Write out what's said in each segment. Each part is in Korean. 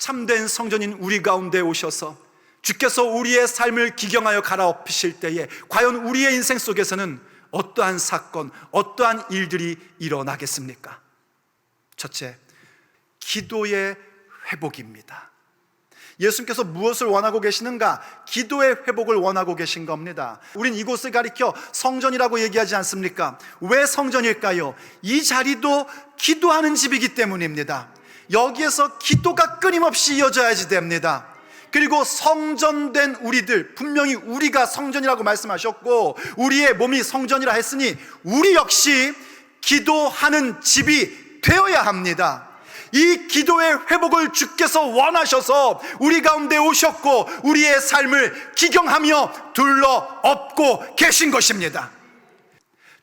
참된 성전인 우리 가운데 오셔서 주께서 우리의 삶을 기경하여 갈아엎으실 때에 과연 우리의 인생 속에서는 어떠한 사건, 어떠한 일들이 일어나겠습니까? 첫째, 기도의 회복입니다. 예수님께서 무엇을 원하고 계시는가? 기도의 회복을 원하고 계신 겁니다. 우린 이곳을 가리켜 성전이라고 얘기하지 않습니까? 왜 성전일까요? 이 자리도 기도하는 집이기 때문입니다. 여기에서 기도가 끊임없이 이어져야지 됩니다. 그리고 성전된 우리들, 분명히 우리가 성전이라고 말씀하셨고 우리의 몸이 성전이라 했으니 우리 역시 기도하는 집이 되어야 합니다. 이 기도의 회복을 주께서 원하셔서 우리 가운데 오셨고 우리의 삶을 기경하며 둘러엎고 계신 것입니다.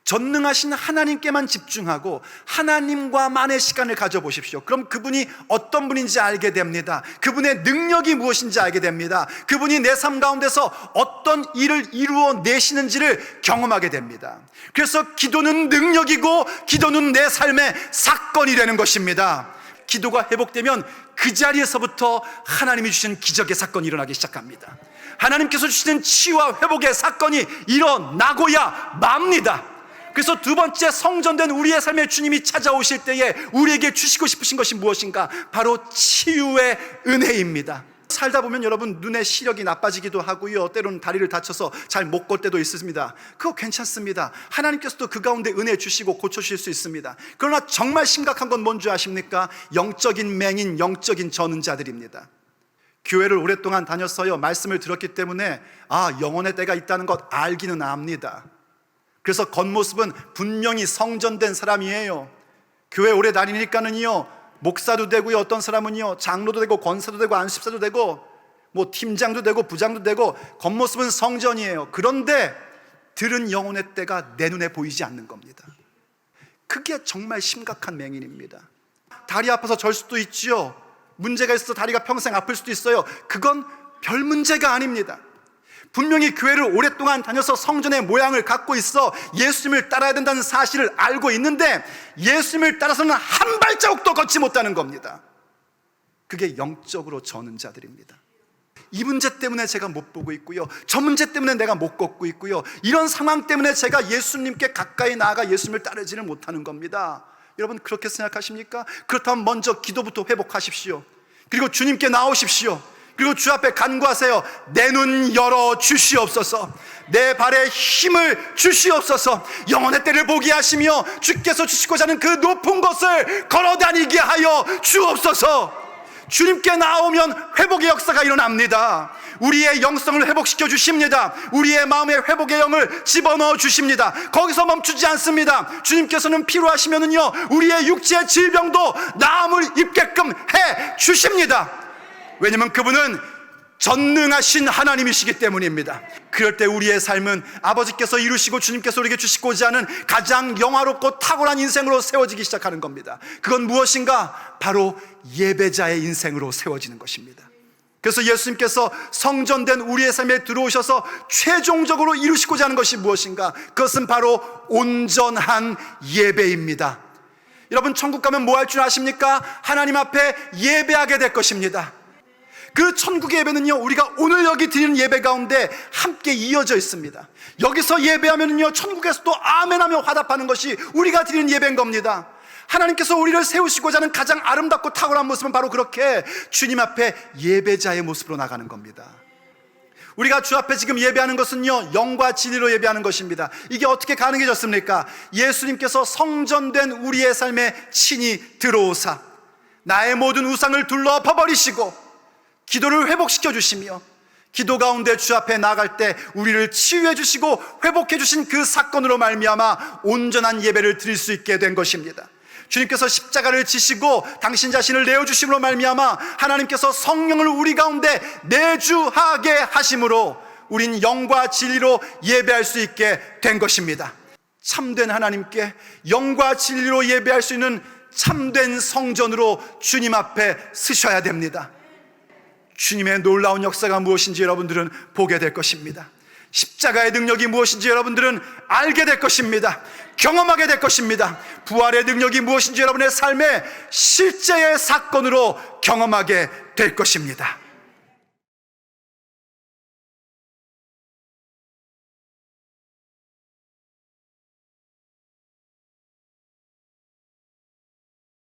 전능하신 하나님께만 집중하고 하나님과만의 시간을 가져보십시오. 그럼 그분이 어떤 분인지 알게 됩니다. 그분의 능력이 무엇인지 알게 됩니다. 그분이 내 삶 가운데서 어떤 일을 이루어내시는지를 경험하게 됩니다. 그래서 기도는 능력이고 기도는 내 삶의 사건이 되는 것입니다. 기도가 회복되면 그 자리에서부터 하나님이 주신 기적의 사건이 일어나기 시작합니다. 하나님께서 주시는 치유와 회복의 사건이 일어나고야 맙니다. 그래서 두 번째, 성전된 우리의 삶에 주님이 찾아오실 때에 우리에게 주시고 싶으신 것이 무엇인가? 바로 치유의 은혜입니다. 살다 보면 여러분 눈의 시력이 나빠지기도 하고요, 때로는 다리를 다쳐서 잘 못 걸 때도 있습니다. 그거 괜찮습니다. 하나님께서도 그 가운데 은혜 주시고 고쳐주실 수 있습니다. 그러나 정말 심각한 건 뭔지 아십니까? 영적인 맹인, 영적인 전은자들입니다. 교회를 오랫동안 다녔어요. 말씀을 들었기 때문에 영혼의 때가 있다는 것 알기는 압니다. 그래서 겉모습은 분명히 성전된 사람이에요. 교회 오래 다니니까는요, 목사도 되고요, 어떤 사람은요 장로도 되고 권사도 되고 안수집사도 되고 뭐 팀장도 되고 부장도 되고 겉모습은 성전이에요. 그런데 들은 영혼의 때가 내 눈에 보이지 않는 겁니다. 그게 정말 심각한 맹인입니다. 다리 아파서 절 수도 있지요. 문제가 있어서 다리가 평생 아플 수도 있어요. 그건 별 문제가 아닙니다. 분명히 교회를 오랫동안 다녀서 성전의 모양을 갖고 있어 예수님을 따라야 된다는 사실을 알고 있는데 예수님을 따라서는 한 발자국도 걷지 못하는 겁니다. 그게 영적으로 저는 자들입니다. 이 문제 때문에 제가 못 보고 있고요, 저 문제 때문에 내가 못 걷고 있고요, 이런 상황 때문에 제가 예수님께 가까이 나아가 예수님을 따르지는 못하는 겁니다. 여러분 그렇게 생각하십니까? 그렇다면 먼저 기도부터 회복하십시오. 그리고 주님께 나오십시오. 그리고 주 앞에 간구하세요. 내 눈 열어 주시옵소서. 내 발에 힘을 주시옵소서. 영혼의 때를 보게 하시며 주께서 주시고자 하는 그 높은 곳을 걸어다니게 하여 주옵소서. 주님께 나오면 회복의 역사가 일어납니다. 우리의 영성을 회복시켜 주십니다. 우리의 마음의 회복의 영을 집어넣어 주십니다. 거기서 멈추지 않습니다. 주님께서는 필요하시면은요, 우리의 육체의 질병도 나음을 입게끔 해 주십니다. 왜냐하면 그분은 전능하신 하나님이시기 때문입니다. 그럴 때 우리의 삶은 아버지께서 이루시고 주님께서 우리에게 주시고자 하는 가장 영화롭고 탁월한 인생으로 세워지기 시작하는 겁니다. 그건 무엇인가? 바로 예배자의 인생으로 세워지는 것입니다. 그래서 예수님께서 성전된 우리의 삶에 들어오셔서 최종적으로 이루시고자 하는 것이 무엇인가? 그것은 바로 온전한 예배입니다. 여러분 천국 가면 뭐 할 줄 아십니까? 하나님 앞에 예배하게 될 것입니다. 그 천국의 예배는요, 우리가 오늘 여기 드리는 예배 가운데 함께 이어져 있습니다. 여기서 예배하면요, 천국에서도 아멘하며 화답하는 것이 우리가 드리는 예배인 겁니다. 하나님께서 우리를 세우시고자 하는 가장 아름답고 탁월한 모습은 바로 그렇게 주님 앞에 예배자의 모습으로 나가는 겁니다. 우리가 주 앞에 지금 예배하는 것은요, 영과 진리로 예배하는 것입니다. 이게 어떻게 가능해졌습니까? 예수님께서 성전된 우리의 삶에 친히 들어오사 나의 모든 우상을 둘러엎어버리시고 기도를 회복시켜 주시며 기도 가운데 주 앞에 나아갈 때 우리를 치유해 주시고 회복해 주신 그 사건으로 말미암아 온전한 예배를 드릴 수 있게 된 것입니다. 주님께서 십자가를 지시고 당신 자신을 내어주심으로 말미암아 하나님께서 성령을 우리 가운데 내주하게 하심으로 우린 영과 진리로 예배할 수 있게 된 것입니다. 참된 하나님께 영과 진리로 예배할 수 있는 참된 성전으로 주님 앞에 서셔야 됩니다. 주님의 놀라운 역사가 무엇인지 여러분들은 보게 될 것입니다. 십자가의 능력이 무엇인지 여러분들은 알게 될 것입니다. 경험하게 될 것입니다. 부활의 능력이 무엇인지 여러분의 삶의 실제의 사건으로 경험하게 될 것입니다.